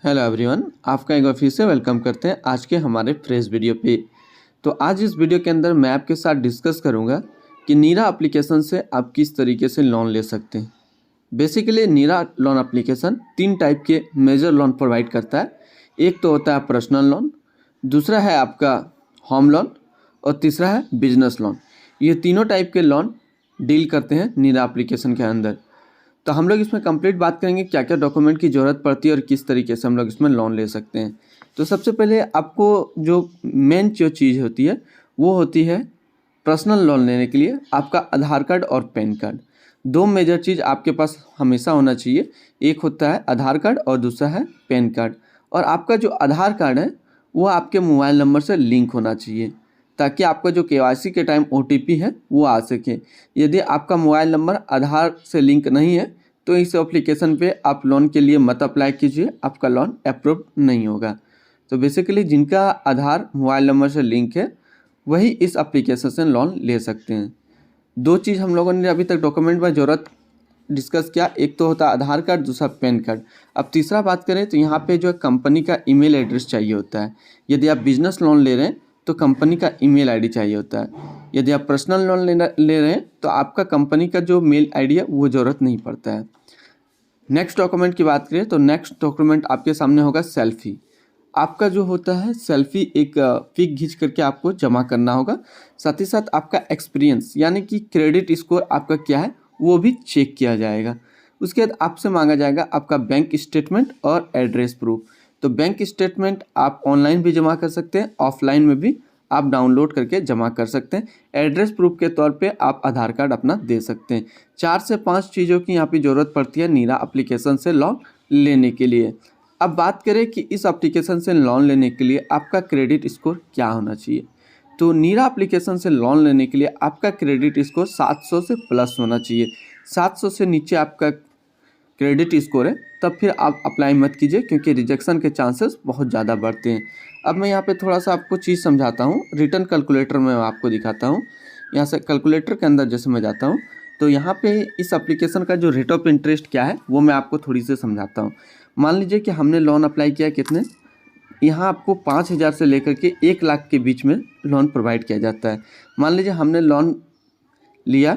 Hello everyone, आपका एक बार फिर से वेलकम करते हैं आज के हमारे फ्रेश वीडियो पे। तो आज इस वीडियो के अंदर मैं आपके साथ डिस्कस करूंगा कि नीरा एप्लीकेशन से आप किस तरीके से लोन ले सकते हैं। बेसिकली नीरा लोन एप्लीकेशन 3 टाइप के मेजर लोन प्रोवाइड करता है। एक तो होता है पर्सनल लोन, दूसरा है आपका होम लोन और तीसरा है बिजनेस लोन। ये तीनों टाइप के लोन डील करते हैं नीरा एप्लीकेशन के अंदर। तो हम लोग इसमें कंप्लीट बात करेंगे क्या क्या डॉक्यूमेंट की ज़रूरत पड़ती है और किस तरीके से हम लोग इसमें लोन ले सकते हैं। तो सबसे पहले आपको जो मेन जो चीज़ होती है वो होती है पर्सनल लोन लेने के लिए आपका आधार कार्ड और पैन कार्ड। दो मेजर चीज़ आपके पास हमेशा होना चाहिए। एक होता है आधार कार्ड और दूसरा है पैन कार्ड। और आपका जो आधार कार्ड है वो आपके मोबाइल नंबर से लिंक होना चाहिए ताकि आपका जो केवाईसी के टाइम ओटीपी है वो आ सके। यदि आपका मोबाइल नंबर आधार से लिंक नहीं है तो इस एप्लीकेशन पे आप लोन के लिए मत अप्लाई कीजिए, आपका लोन अप्रूव नहीं होगा। तो बेसिकली जिनका आधार मोबाइल नंबर से लिंक है वही इस एप्लीकेशन से लोन ले सकते हैं। दो चीज़ हम लोगों ने अभी तक डॉक्यूमेंट में ज़रूरत डिस्कस किया, एक तो होता है आधार कार्ड, दूसरा पैन कार्ड। अब तीसरा बात करें तो यहाँ पे जो कंपनी का ईमेल एड्रेस चाहिए होता है। यदि आप बिजनेस लोन ले रहे हैं तो कंपनी का ईमेल आईडी चाहिए होता है। यदि आप पर्सनल लोन ले रहे हैं तो आपका कंपनी का जो मेल आईडी है वो ज़रूरत नहीं पड़ता है। नेक्स्ट डॉक्यूमेंट की बात करें तो नेक्स्ट डॉक्यूमेंट आपके सामने होगा सेल्फी। आपका जो होता है सेल्फी एक पिक खींच करके आपको जमा करना होगा। साथ ही साथ आपका एक्सपीरियंस यानी कि क्रेडिट स्कोर आपका क्या है वो भी चेक किया जाएगा। उसके बाद आपसे मांगा जाएगा आपका बैंक स्टेटमेंट और एड्रेस प्रूफ। तो बैंक स्टेटमेंट आप ऑनलाइन भी जमा कर सकते हैं, ऑफलाइन में भी आप डाउनलोड करके जमा कर सकते हैं। एड्रेस प्रूफ के तौर पे आप आधार कार्ड अपना दे सकते हैं। 4 से 5 चीज़ों की यहाँ पे ज़रूरत पड़ती है नीरा एप्लीकेशन से लोन लेने के लिए। अब बात करें कि इस एप्लीकेशन से लोन लेने के लिए आपका क्रेडिट स्कोर क्या होना चाहिए। तो नीरा एप्लीकेशन से लोन लेने के लिए आपका क्रेडिट स्कोर 700 से प्लस होना चाहिए। 700 से नीचे आपका क्रेडिट स्कोर है तब फिर आप अप्लाई मत कीजिए क्योंकि रिजेक्शन के चांसेस बहुत ज़्यादा बढ़ते हैं। अब मैं यहाँ पे थोड़ा सा आपको चीज़ समझाता हूँ। रिटर्न कैलकुलेटर में आपको दिखाता हूँ। यहाँ से कैलकुलेटर के अंदर जैसे मैं जाता हूँ तो यहाँ पे इस एप्लीकेशन का जो रेट ऑफ इंटरेस्ट क्या है वो मैं आपको थोड़ी सी समझाता हूँ। मान लीजिए कि हमने लोन अप्लाई किया कितने, यहाँ आपको 5,000 से लेकर के 1 लाख के बीच में लोन प्रोवाइड किया जाता है। मान लीजिए हमने लोन लिया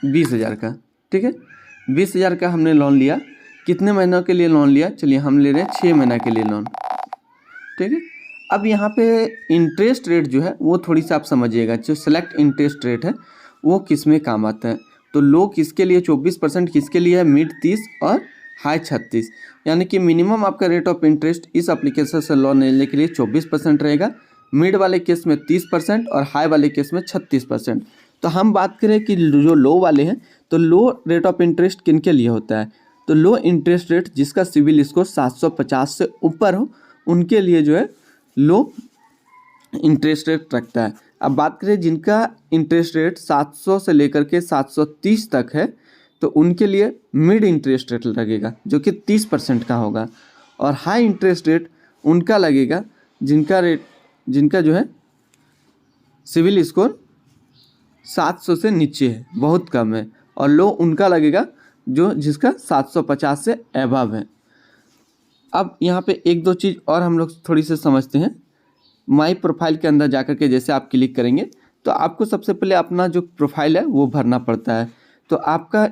20,000 का, ठीक है। 20,000 का हमने लोन लिया। कितने महीनों के लिए लोन लिया? चलिए हम ले रहे हैं 6 महीना के लिए लोन, ठीक है। अब यहाँ पे इंटरेस्ट रेट जो है वो थोड़ी सा आप समझिएगा। जो सेलेक्ट इंटरेस्ट रेट है वो किस में काम आता है। तो लो किसके लिए 24%, किसके लिए है मिड 30 और हाई 36। यानी कि मिनिमम आपका रेट ऑफ इंटरेस्ट इस एप्लीकेशन से लोन लेने के लिए 24% रहेगा, मिड वाले केस में 30% और हाई वाले केस में 36%। तो हम बात करें कि जो लो वाले हैं तो लो रेट ऑफ इंटरेस्ट किन के लिए होता है। तो लो इंटरेस्ट रेट जिसका सिविल स्कोर 750 से ऊपर हो उनके लिए जो है लो इंटरेस्ट रेट रखता है। अब बात करें जिनका इंटरेस्ट रेट 700 से लेकर के 730 तक है तो उनके लिए मिड इंटरेस्ट रेट लगेगा जो कि 30% का होगा। और हाई इंटरेस्ट रेट उनका लगेगा जिनका जो है सिविल स्कोर 700 से नीचे है, बहुत कम है। और लो उनका लगेगा जिसका 750 से एबव है। अब यहाँ पे एक दो चीज़ और हम लोग थोड़ी सी समझते हैं। माई प्रोफाइल के अंदर जाकर के जैसे आप क्लिक करेंगे तो आपको सबसे पहले अपना जो प्रोफाइल है वो भरना पड़ता है। तो आपका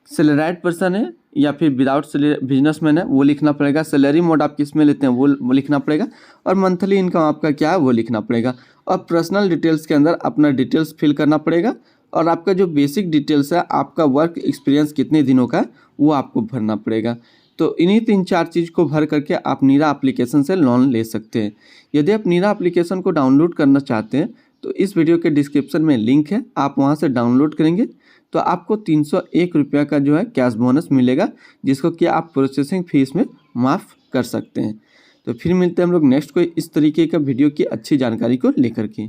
सैलराइड पर्सन है या फिर विदाउट बिजनेसमैन है वो लिखना पड़ेगा। सैलरी मोड आप किस में लेते हैं वो लिखना पड़ेगा। और मंथली इनकम आपका क्या है वो लिखना पड़ेगा। और पर्सनल डिटेल्स के अंदर अपना डिटेल्स फिल करना पड़ेगा। और आपका जो बेसिक डिटेल्स है, आपका वर्क एक्सपीरियंस कितने दिनों का है वो आपको भरना पड़ेगा। तो इन्हीं 3-4 चीज़ को भर करके आप नीरा एप्लीकेशन से लोन ले सकते हैं। यदि आप नीरा एप्लीकेशन को डाउनलोड करना चाहते हैं तो इस वीडियो के डिस्क्रिप्शन में लिंक है, आप वहां से डाउनलोड करेंगे तो आपको 301 रुपया का जो है कैश बोनस मिलेगा जिसको कि आप प्रोसेसिंग फीस में माफ़ कर सकते हैं। तो फिर मिलते हैं हम लोग नेक्स्ट कोई इस तरीके का वीडियो की अच्छी जानकारी को लेकर के।